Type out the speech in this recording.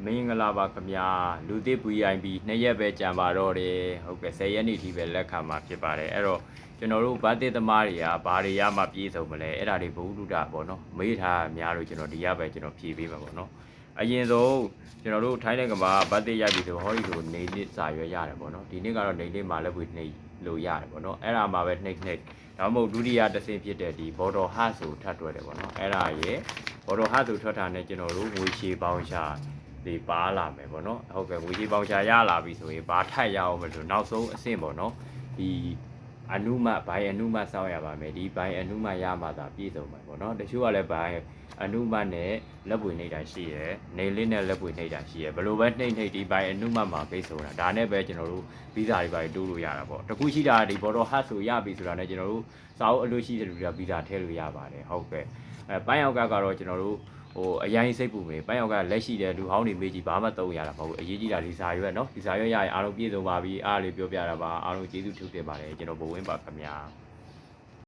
မင်္ဂလာပါခင်ဗျာလူသစ် VIP 2ရက်ပဲကြံပါတော့တယ်ဟုတ်ကဲ့10ရက်နေ့ထိပဲလက်ခံမှာဖြစ်ပါတယ်အဲ့တော့ကျွန်တော်တို့ဗတ်တစ်သမားတွေကဘာတွေရမှပြည့်စုံမလဲအဲ့ဒါတွေဘုဟုတုတပေါ့နော်မေးထားများလို့ကျွန်တော်ဒီရပဲကျွန်တော်ဖြည့်ပေးမှာပေါ့နော်အရင်ဆုံးကျွန်တော်တို့ထိုင်းနိုင်ငံမှာဗတ်တစ်ရပြီဆိုဟောဒီလိုနေနစ်စာရွက်ရတယ်ပေါ့နော်ဒီနေ့ကတော့နေနစ်မှာလက်ပွေနှိပ်လို့ရတယ်ပေါ့နော်အဲ့ဒါမှာပဲနှိပ်ဒါမှမဟုတ်ဒုတိယတစ်ဆင့်ဖြစ်တဲ့ဒီဘော်တော်ဟတ်ဆိုထပ်တွဲတယ်ပေါ့နော်အဲ့ဒါရဲ့ဘော်တော်ဟတ်ဆိုထွက်တာနဲ့ကျွန်တော်တို့ငွေချေပေါင်းရှာဒီပါလာမယ်ပေါ့နော်ဟုတ်ကဲ့ငွေကြီးပေါင်ချာရလာပြီဆိုရင်ဘာထက်ရအောင်မလို့နောက်ဆုံးအဆင့်ပေါ့နော်ဒီအနုမဘိုင်အနုမစောင့်ရပါမယ်ဒီဘိုင်အနုမရမှသာပြည့်စုံမှာပေါ့နော်တချို့ကလည်းဘိုင်အနုမနဲ့လက်ပွေနှိပ်တာရှိရယ်နေလေးနဲ့လက်ပွေနှိပ်တာရှိရယ်ဘလို့ပဲနှိပ်ဒီဘိုင်အနုမမှာပြည့်စုံတာဒါနဲ့ပဲကျွန်တော်တို့ဗီဇာတွေပါတိုးလို့ရတာပေါ့တခုရှိတာဒီဘော်တော်ဟတ်ဆိုရပြီဆိုတာနဲ့ကျွန်တော်တို့စာအုပ်အလို့ရှိတဲ့လူတွေကဗီဇာထည့်လို့ရပါတယ်ဟုတ်ကဲ့ပိုင်းအောက်ကကတော့ကျွန်တော်တို့အရင်စိတ်ပူမယ်ပိုင်းရောက်ကလက်ရှိတဲ့လူဟောင်းတွေမေးကြည့်ဘာမှသုံးရတာမဟုတ်ဘူးအရေးကြီးတာဒီစာရွက်เนาะဒီစာရွက်ရရင်အားလုံးပြည့်စုံပါပြီအားလေးပြောပြတာပါအားလုံးကျေးဇူးထုတ်တင်ပါတယ်ကျွန်တော်ဘဝင်းပါခင်ဗျာ